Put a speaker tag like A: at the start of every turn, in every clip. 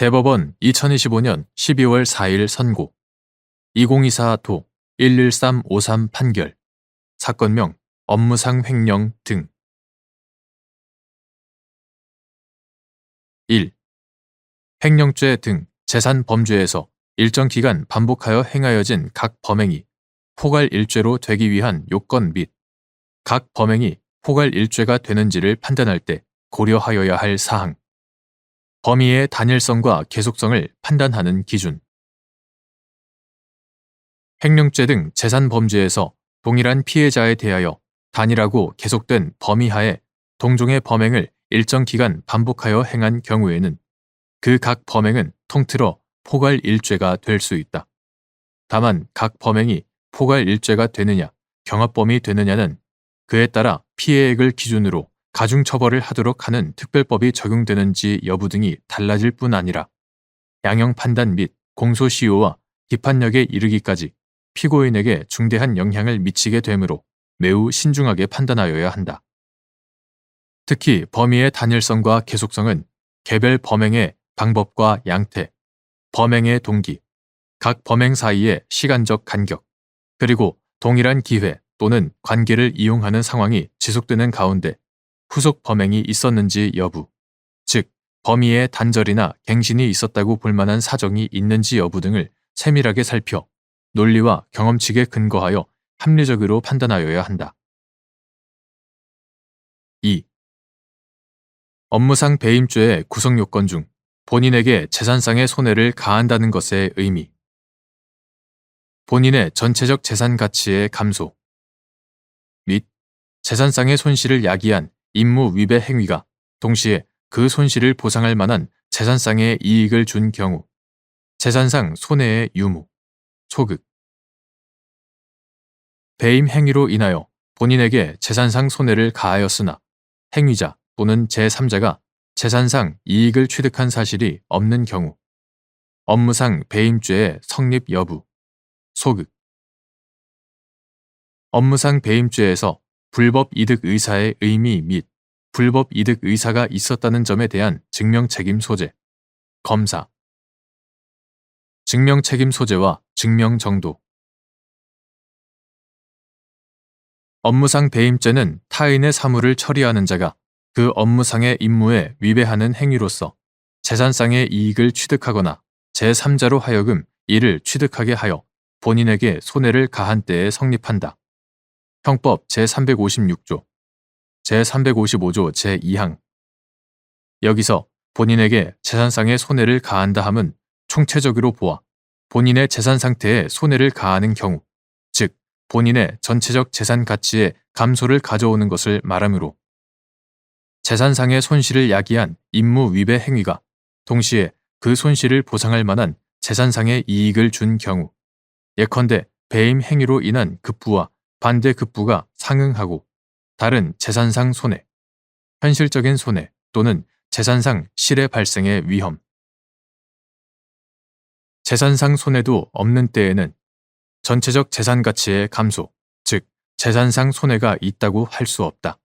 A: 대법원 2025년 12월 4일 선고 2024도 11353 판결 사건명 업무상 횡령 등 1. 횡령죄 등 재산 범죄에서 일정 기간 반복하여 행하여진 각 범행이 포괄일죄로 되기 위한 요건 및 각 범행이 포괄일죄가 되는지를 판단할 때 고려하여야 할 사항 범위의 단일성과 계속성을 판단하는 기준 횡령죄 등 재산 범죄에서 동일한 피해자에 대하여 단일하고 계속된 범위 하에 동종의 범행을 일정 기간 반복하여 행한 경우에는 그 각 범행은 통틀어 포괄일죄가 될 수 있다. 다만 각 범행이 포괄일죄가 되느냐, 경합범위 되느냐는 그에 따라 피해액을 기준으로 가중처벌을 하도록 하는 특별법이 적용되는지 여부 등이 달라질 뿐 아니라 양형 판단 및 공소시효와 기판력에 이르기까지 피고인에게 중대한 영향을 미치게 되므로 매우 신중하게 판단하여야 한다. 특히 범위의 단일성과 계속성은 개별 범행의 방법과 양태, 범행의 동기, 각 범행 사이의 시간적 간격, 그리고 동일한 기회 또는 관계를 이용하는 상황이 지속되는 가운데 후속 범행이 있었는지 여부, 즉 범위의 단절이나 갱신이 있었다고 볼 만한 사정이 있는지 여부 등을 세밀하게 살펴 논리와 경험칙에 근거하여 합리적으로 판단하여야 한다. 2. 업무상 배임죄의 구성요건 중 본인에게 재산상의 손해를 가한다는 것의 의미 본인의 전체적 재산 가치의 감소 및 재산상의 손실을 야기한 임무 위배 행위가 동시에 그 손실을 보상할 만한 재산상의 이익을 준 경우 재산상 손해의 유무, 소극 배임 행위로 인하여 본인에게 재산상 손해를 가하였으나 행위자 또는 제3자가 재산상 이익을 취득한 사실이 없는 경우 업무상 배임죄의 성립 여부, 소극 업무상 배임죄에서 불법 이득 의사의 의미 및 불법 이득 의사가 있었다는 점에 대한 증명책임 소재, 검사 증명책임 소재와 증명 정도 업무상 배임죄는 타인의 사물을 처리하는 자가 그 업무상의 임무에 위배하는 행위로서 재산상의 이익을 취득하거나 제3자로 하여금 이를 취득하게 하여 본인에게 손해를 가한 때에 성립한다. 형법 제356조, 제355조 제2항 여기서 본인에게 재산상의 손해를 가한다 함은 총체적으로 보아 본인의 재산 상태에 손해를 가하는 경우, 즉 본인의 전체적 재산 가치의 감소를 가져오는 것을 말하므로 재산상의 손실을 야기한 임무 위배 행위가 동시에 그 손실을 보상할 만한 재산상의 이익을 준 경우 예컨대 배임 행위로 인한 급부와 반대 급부가 상응하고 다른 재산상 손해, 현실적인 손해 또는 재산상 실해 발생의 위험 재산상 손해도 없는 때에는 전체적 재산 가치의 감소, 즉 재산상 손해가 있다고 할 수 없다.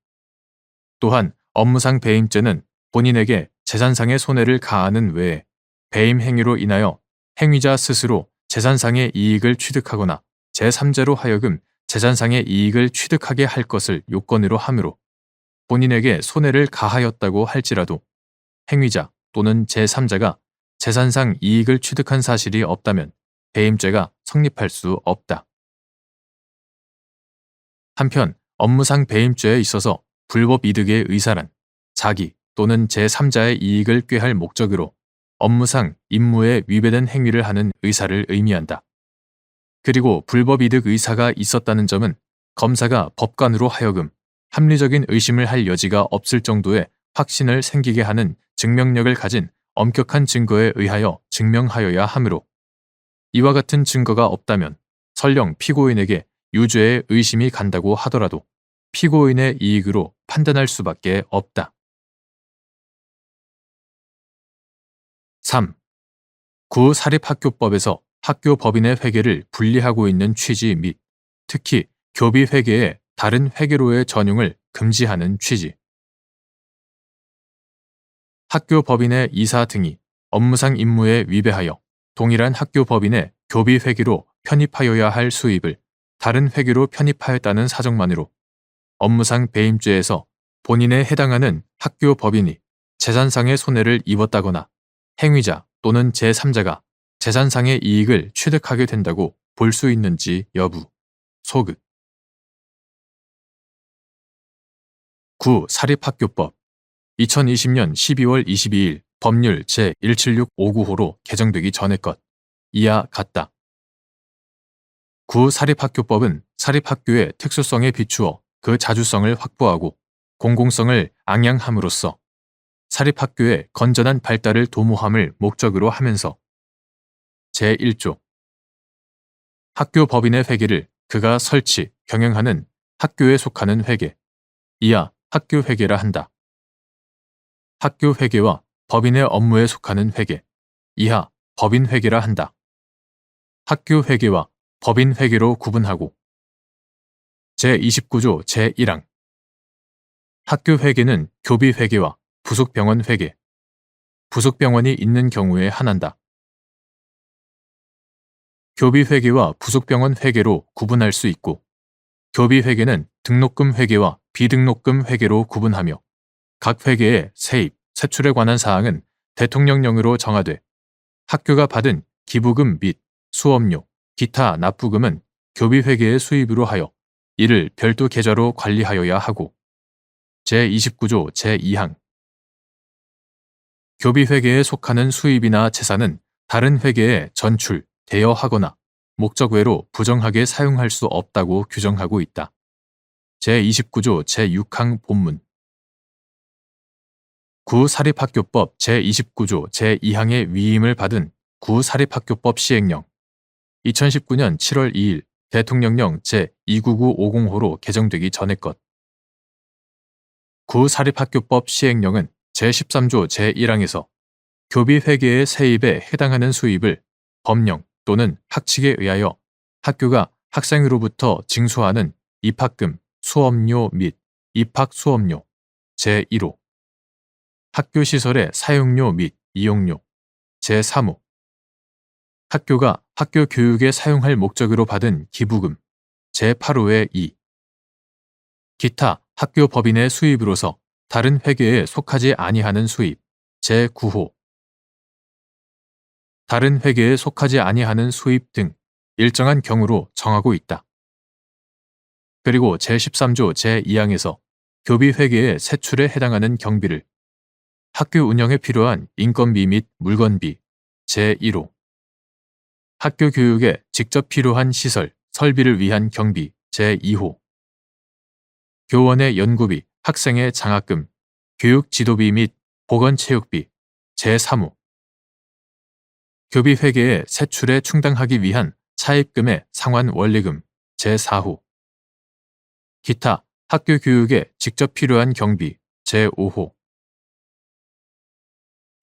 A: 또한 업무상 배임죄는 본인에게 재산상의 손해를 가하는 외에 배임 행위로 인하여 행위자 스스로 재산상의 이익을 취득하거나 제3자로 하여금 재산상의 이익을 취득하게 할 것을 요건으로 하므로 본인에게 손해를 가하였다고 할지라도 행위자 또는 제3자가 재산상 이익을 취득한 사실이 없다면 배임죄가 성립할 수 없다. 한편 업무상 배임죄에 있어서 불법 이득의 의사란 자기 또는 제3자의 이익을 꾀할 목적으로 업무상 임무에 위배된 행위를 하는 의사를 의미한다. 그리고 불법 이득 의사가 있었다는 점은 검사가 법관으로 하여금 합리적인 의심을 할 여지가 없을 정도의 확신을 생기게 하는 증명력을 가진 엄격한 증거에 의하여 증명하여야 하므로 이와 같은 증거가 없다면 설령 피고인에게 유죄의 의심이 간다고 하더라도 피고인의 이익으로 판단할 수밖에 없다. 3. 구사립학교법에서 학교법인의 회계를 분리하고 있는 취지 및 특히 교비 회계의 다른 회계로의 전용을 금지하는 취지 학교법인의 이사 등이 업무상 임무에 위배하여 동일한 학교 법인의 교비 회계로 편입하여야 할 수입을 다른 회계로 편입하였다는 사정만으로 업무상 배임죄에서 본인에 해당하는 학교 법인이 재산상의 손해를 입었다거나 행위자 또는 제3자가 재산상의 이익을 취득하게 된다고 볼 수 있는지 여부. 소극. 9. 사립학교법 2020년 12월 22일 법률 제17659호로 개정되기 전의 것. 이하 같다. 9. 사립학교법은 사립학교의 특수성에 비추어 그 자주성을 확보하고 공공성을 앙양함으로써 사립학교의 건전한 발달을 도모함을 목적으로 하면서 제1조 학교 법인의 회계를 그가 설치, 경영하는 학교에 속하는 회계, 이하 학교 회계라 한다. 학교 회계와 법인의 업무에 속하는 회계, 이하 법인 회계라 한다. 학교 회계와 법인 회계로 구분하고 제29조 제1항 학교 회계는 교비 회계와 부속병원 회계, 부속병원이 있는 경우에 한한다. 교비 회계와 부속병원 회계로 구분할 수 있고 교비 회계는 등록금 회계와 비등록금 회계로 구분하며 각 회계의 세입, 세출에 관한 사항은 대통령령으로 정하되 학교가 받은 기부금 및 수업료, 기타 납부금은 교비 회계의 수입으로 하여 이를 별도 계좌로 관리하여야 하고 제29조 제2항 교비 회계에 속하는 수입이나 재산은 다른 회계에 전출, 대여하거나 목적 외로 부정하게 사용할 수 없다고 규정하고 있다. 제29조 제6항 본문 9사립학교법 제29조 제2항의 위임을 받은 9사립학교법 시행령 2019년 7월 2일 대통령령 제29950호로 개정되기 전의 것 9사립학교법 시행령은 제13조 제1항에서 교비 회계의 세입에 해당하는 수입을 법령 또는 학칙에 의하여 학교가 학생으로부터 징수하는 입학금, 수업료 및 입학 수업료 제1호 학교 시설의 사용료 및 이용료 제3호 학교가 학교 교육에 사용할 목적으로 받은 기부금 제8호의 2 기타 학교 법인의 수입으로서 다른 회계에 속하지 아니하는 수입 제9호 다른 회계에 속하지 아니하는 수입 등 일정한 경우로 정하고 있다. 그리고 제13조 제2항에서 교비 회계의 세출에 해당하는 경비를 학교 운영에 필요한 인건비 및 물건비 제1호 학교 교육에 직접 필요한 시설, 설비를 위한 경비 제2호 교원의 연구비, 학생의 장학금, 교육 지도비 및 보건체육비 제3호 교비 회계의 세출에 충당하기 위한 차입금의 상환 원리금 제4호 기타 학교 교육에 직접 필요한 경비 제5호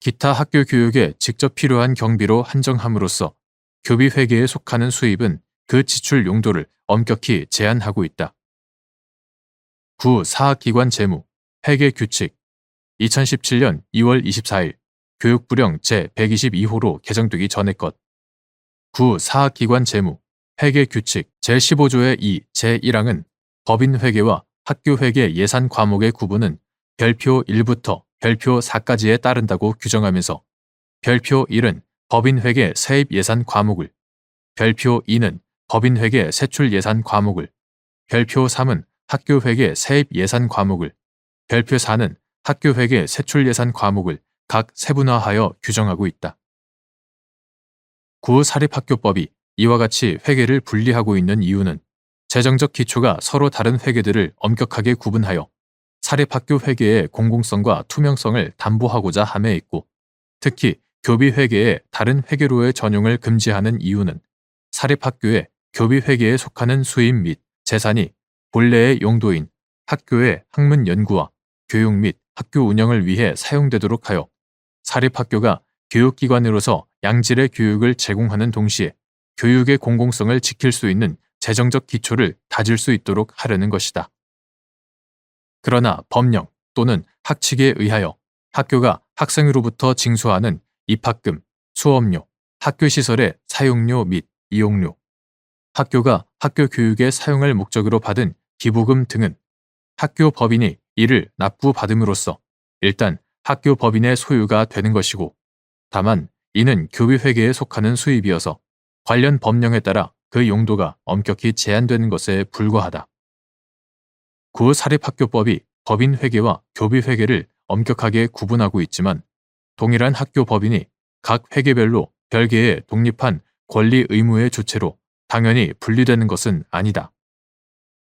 A: 기타 학교 교육에 직접 필요한 경비로 한정함으로써 교비 회계에 속하는 수입은 그 지출 용도를 엄격히 제한하고 있다. 9. 사학기관 재무, 회계 규칙 2017년 2월 24일 교육부령 제122호로 개정되기 전의 것 9. 사학기관 재무, 회계 규칙 제15조의 2 제1항은 법인 회계와 학교 회계 예산 과목의 구분은 별표 1부터 별표 4까지에 따른다고 규정하면서 별표 1은 법인 회계 세입 예산 과목을, 별표 2는 법인 회계 세출 예산 과목을, 별표 3은 학교 회계 세입 예산 과목을, 별표 4는 학교 회계 세출 예산 과목을 각 세분화하여 규정하고 있다. 9. 사립학교법이 이와 같이 회계를 분리하고 있는 이유는 재정적 기초가 서로 다른 회계들을 엄격하게 구분하여 사립학교 회계의 공공성과 투명성을 담보하고자 함에 있고 특히 교비 회계의 다른 회계로의 전용을 금지하는 이유는 사립학교의 교비 회계에 속하는 수입 및 재산이 본래의 용도인 학교의 학문 연구와 교육 및 학교 운영을 위해 사용되도록 하여 사립학교가 교육기관으로서 양질의 교육을 제공하는 동시에 교육의 공공성을 지킬 수 있는 재정적 기초를 다질 수 있도록 하려는 것이다. 그러나 법령 또는 학칙에 의하여 학교가 학생으로부터 징수하는 입학금, 수업료, 학교시설의 사용료 및 이용료, 학교가 학교 교육에 사용할 목적으로 받은 기부금 등은 학교 법인이 이를 납부받음으로써 일단 학교 법인의 소유가 되는 것이고, 다만 이는 교비회계에 속하는 수입이어서 관련 법령에 따라 그 용도가 엄격히 제한되는 것에 불과하다. 구사립학교법이 법인회계와 교비회계를 엄격하게 구분하고 있지만, 동일한 학교 법인이 각 회계별로 별개의 독립한 권리 의무의 주체로 당연히 분리되는 것은 아니다.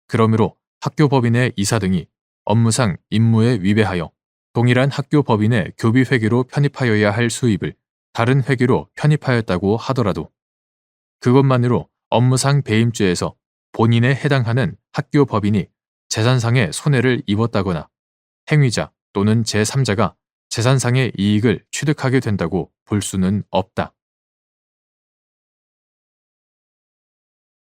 A: 그러므로 학교 법인의 이사 등이 업무상 임무에 위배하여 동일한 학교 법인의 교비회계로 편입하여야 할 수입을 다른 회계로 편입하였다고 하더라도 그것만으로 업무상 배임죄에서 본인에 해당하는 학교 법인이 재산상의 손해를 입었다거나 행위자 또는 제3자가 재산상의 이익을 취득하게 된다고 볼 수는 없다.